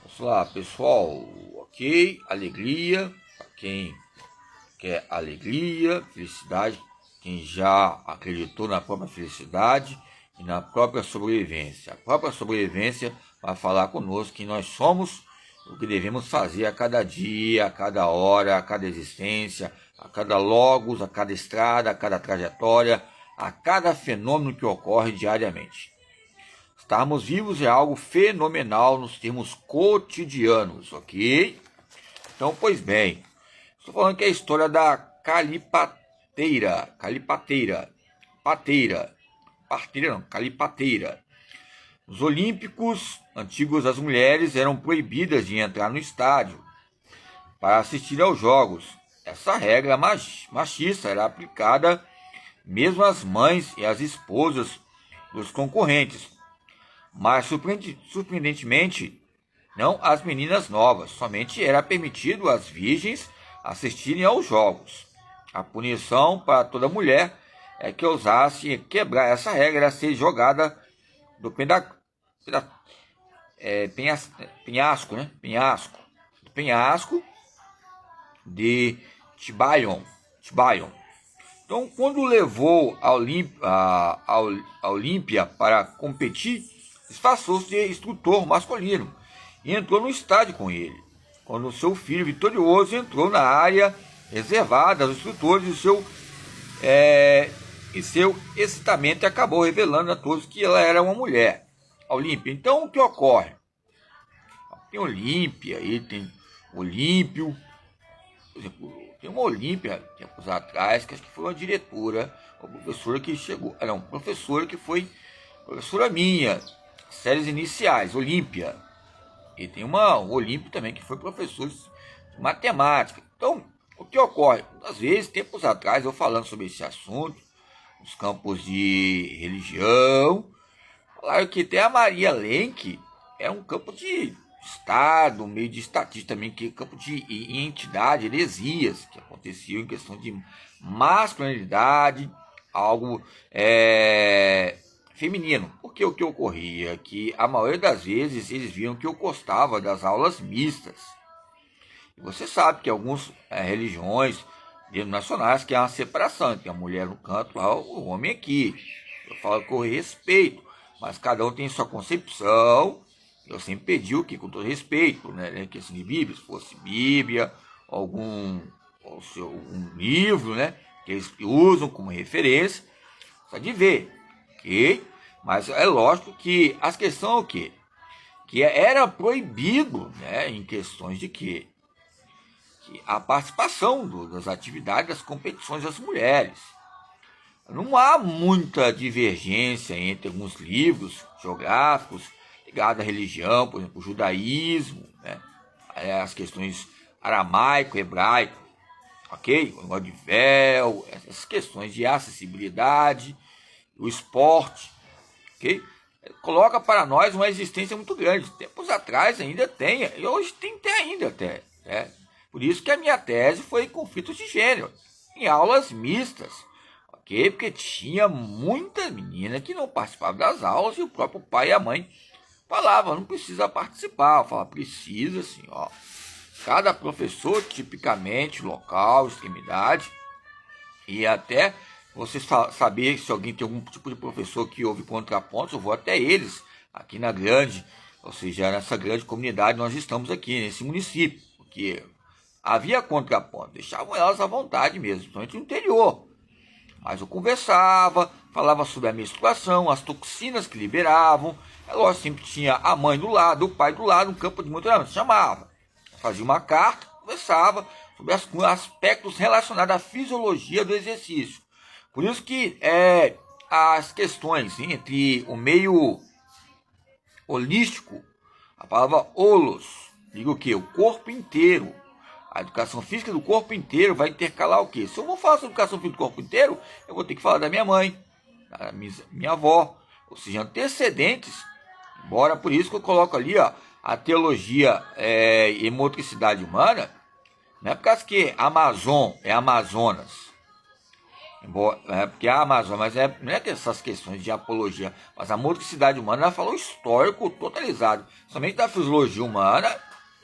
Vamos lá, pessoal. Ok, alegria. Para quem quer alegria, felicidade, quem já acreditou na própria felicidade e na própria sobrevivência. A própria sobrevivência vai falar conosco que nós somos o que devemos fazer a cada dia, a cada hora, a cada existência, a cada logos, a cada estrada, a cada trajetória, a cada fenômeno que ocorre diariamente. Estarmos vivos é algo fenomenal nos termos cotidianos, ok? Então, pois bem, estou falando que é a história da calipateira, calipateira. Nos Olímpicos antigos, as mulheres eram proibidas de entrar no estádio para assistir aos jogos. Essa regra machista era aplicada mesmo às mães e às esposas dos concorrentes. Mas, surpreendentemente, não às meninas novas. Somente era permitido às virgens assistirem aos jogos. A punição para toda mulher é que ousasse quebrar essa regra era ser jogada do penhasco de Tibaion. Então, quando levou a Olímpia para competir, disfarçou-se de instrutor masculino e entrou no estádio com ele. Quando seu filho vitorioso entrou na área reservada aos instrutores, e seu excitamento acabou revelando a todos que ela era uma mulher, a Olímpia. Então, o que ocorre? Tem Olímpia, aí tem Olímpio, por exemplo, tem uma Olímpia, tempos atrás, que acho que foi uma diretora, uma professora que chegou, era uma professora que foi professora minha, séries iniciais, Olímpia. E tem uma Olímpio também que foi professor de matemática. Então, o que ocorre? Às vezes, tempos atrás, eu falando sobre esse assunto, nos campos de religião, falaram que até a Maria Lenk é um campo de Estado, meio de estatística também, que é campo de entidade, heresias, que aconteciam em questão de masculinidade, algo feminino. Porque o que ocorria? Que a maioria das vezes eles viam que eu gostava das aulas mistas. E você sabe que algumas religiões denominacionais que há uma separação, tem a mulher no canto lá, o homem aqui. Eu falo com respeito, mas cada um tem sua concepção. Eu sempre pedi o que, com todo respeito, né, questão de Bíblia, se fosse Bíblia, algum livro, né, que eles usam como referência, só de ver, ok? Mas é lógico que as questões é o quê? Que era proibido, né, em questões de quê? Que a participação das atividades, das competições das mulheres. Não há muita divergência entre alguns livros geográficos ligados à religião, por exemplo, o judaísmo, né? As questões aramaico, hebraico, ok? O negócio de véu, essas questões de acessibilidade, o esporte, ok? Coloca para nós uma existência muito grande. Tempos atrás ainda tem, e hoje tem ainda até, né? Por isso que a minha tese foi conflitos de gênero, em aulas mistas, ok? Porque tinha muita menina que não participava das aulas e o próprio pai e a mãe falavam, não precisa participar. Eu falava, precisa sim, ó. Cada professor, tipicamente, local, extremidade, e até você saber se alguém tem algum tipo de professor que ouve contrapontos, eu vou até eles, aqui na grande, ou seja, nessa grande comunidade nós estamos aqui, nesse município, porque havia contraponto, deixavam elas à vontade mesmo, principalmente no interior. Mas eu conversava, falava sobre a menstruação, as toxinas que liberavam. É lógico, sempre tinha a mãe do lado, o pai do lado, um campo de monitoramento, chamava. Fazia uma carta, conversava sobre os aspectos relacionados à fisiologia do exercício. Por isso que as questões entre o meio holístico, a palavra holos, diga o quê? O corpo inteiro. A educação física do corpo inteiro vai intercalar o quê? Se eu vou falar sobre educação física do corpo inteiro, eu vou ter que falar da minha mãe, da minha avó, ou seja, antecedentes. Embora por isso que eu coloco ali, ó, a teologia e motricidade humana, não é por causa que Amazon é Amazonas. Embora, porque a Amazônia, mas não é que essas questões de apologia, mas a motricidade humana, ela falou histórico totalizado, somente da fisiologia humana,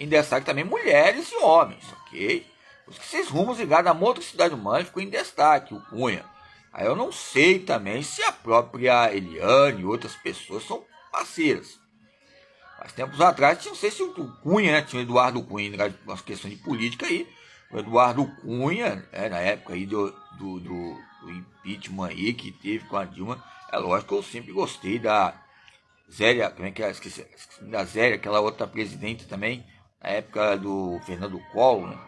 em destaque também mulheres e homens, ok? Os que esses rumos ligados à motricidade humana ficou em destaque, o Cunha. Aí eu não sei também se a própria Eliane e outras pessoas são parceiras. Mas tempos atrás, não sei se o Cunha, né, tinha o Eduardo Cunha, umas questões de política aí, o Eduardo Cunha, na época aí do impeachment aí que teve com a Dilma, é lógico que eu sempre gostei da Zélia, como é que é? Esqueci da Zélia, aquela outra presidente também, na época do Fernando Collor, né?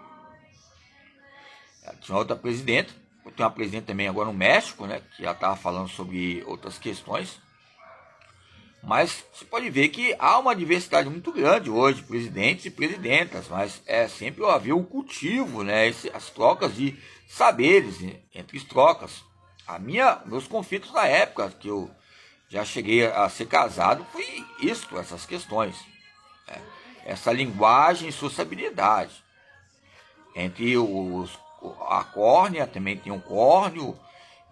Tinha outra presidenta, tem uma presidente também agora no México, né? Que ela estava falando sobre outras questões. Mas você pode ver que há uma diversidade muito grande hoje, presidentes e presidentas, mas é sempre haver um cultivo, né? As trocas de saberes, né? Entre as trocas. Meus conflitos na época que eu já cheguei a ser casado foi isso, essas questões. Né? Essa linguagem e sociabilidade. Entre a córnea, também tem o córneo,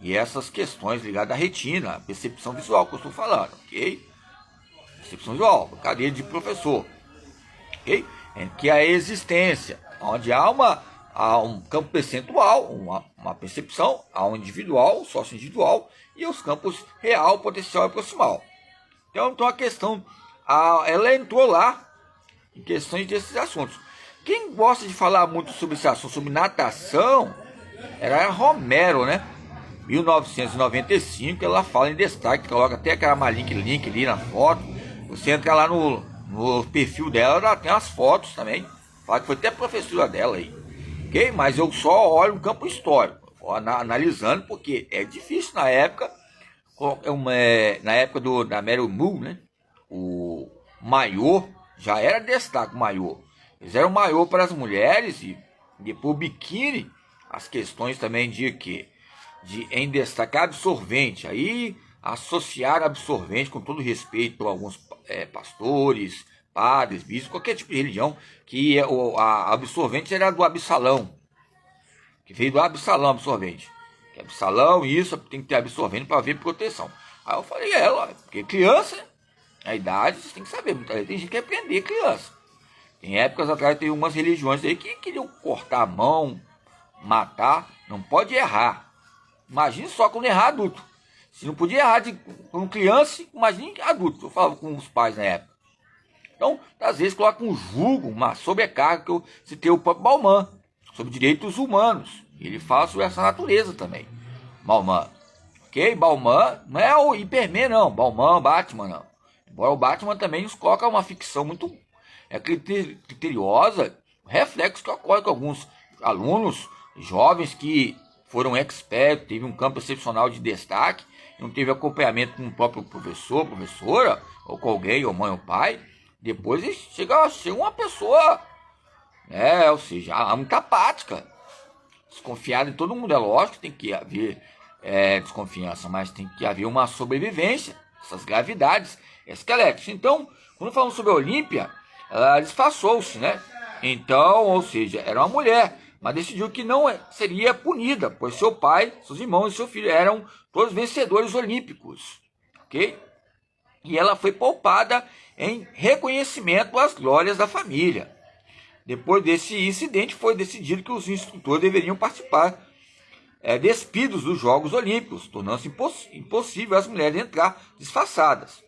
e essas questões ligadas à retina, a percepção visual que eu estou falando, ok? Percepção visual, cadeia de professor, ok? Que é a existência, onde há um campo percentual, uma percepção, há um individual, sócio individual, e os campos real, potencial e proximal. Então a questão, ela entrou lá em questões desses assuntos. Quem gosta de falar muito sobre esse assunto, sobre natação, era a Romero, né? 1995, ela fala em destaque, coloca até aquela link ali na foto. Você entra lá no perfil dela, ela tem as fotos também. Fala que foi até professora dela aí. Ok? Mas eu só olho no campo histórico, analisando, porque é difícil na época, na época da Meryl Moore, né? O maiô já era destaque, o maiô. Eles eram maiô para as mulheres e depois o biquíni, as questões também de quê? Em destacar absorvente. Aí associar absorvente, com todo respeito a alguns pastores, padres, bispos, qualquer tipo de religião, que a absorvente era do Absalão, que veio do Absalão absorvente. Que Absalão, isso, tem que ter absorvente para ver proteção. Aí eu falei, porque criança, a idade, você tem que saber, tem gente que quer aprender criança. Em épocas atrás tem umas religiões aí que queriam cortar a mão, matar, não pode errar. Imagine só quando errar adulto. Se não podia errar com criança, imagine adulto. Eu falava com os pais na época. Então, às vezes coloca um julgo, uma sobrecarga, que eu citei o próprio Bauman, sobre direitos humanos. Ele fala sobre essa natureza também. Bauman. Ok? Bauman não é o Hiperman, não. Bauman, Batman, não. Embora o Batman também nos coloca uma ficção muito criteriosa, reflexo que ocorre com alguns alunos jovens que foram expertos, teve um campo excepcional de destaque, não teve acompanhamento com o próprio professor, professora, ou com alguém, ou mãe ou pai, depois chega uma pessoa, ou seja, muito apática, desconfiada de todo mundo. É lógico que tem que haver desconfiança, mas tem que haver uma sobrevivência, essas gravidades esqueléticas. Então, quando falamos sobre a Olímpia, ela disfarçou-se, né? Então, ou seja, era uma mulher, mas decidiu que não seria punida, pois seu pai, seus irmãos e seu filho eram todos vencedores olímpicos, ok? E ela foi poupada em reconhecimento às glórias da família. Depois desse incidente, foi decidido que os instrutores deveriam participar despidos dos Jogos Olímpicos, tornando-se impossível as mulheres entrar disfarçadas,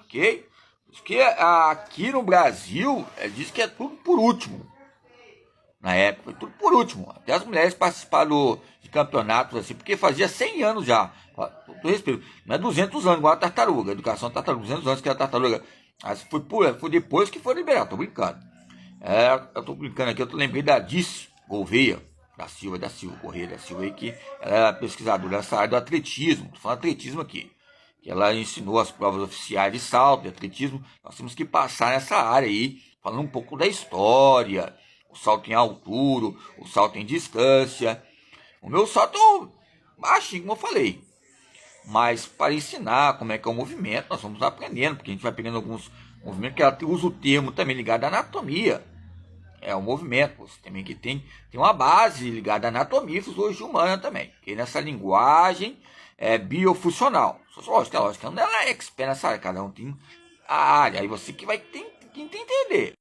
ok? Porque aqui no Brasil, diz que é tudo por último. Na época, tudo por último. Até as mulheres participaram de campeonatos assim, porque fazia 100 anos já. Com todo respeito. Não é 200 anos, igual a tartaruga. A educação da tartaruga, 200 anos que a tartaruga. Mas foi depois que foi liberado, tô brincando. Eu tô brincando aqui, eu lembrei da Dice Gouveia, da Silva Correia da Silva, aí, que ela é pesquisadora nessa área do atletismo. Tô falando atletismo aqui. Que ela ensinou as provas oficiais de salto, de atletismo. Nós temos que passar nessa área aí, falando um pouco da história, o salto em altura, o salto em distância. O meu salto baixinho, como eu falei. Mas para ensinar como é que é o movimento, nós vamos aprendendo, porque a gente vai pegando alguns movimentos, que ela usa o termo também ligado à anatomia. é um movimento, você também que tem uma base ligada à anatomia e fisiologia humana também, que nessa linguagem biofuncional. Lógico, ela não é expert nessa área, cada um tem a área, aí você que vai ter que entender.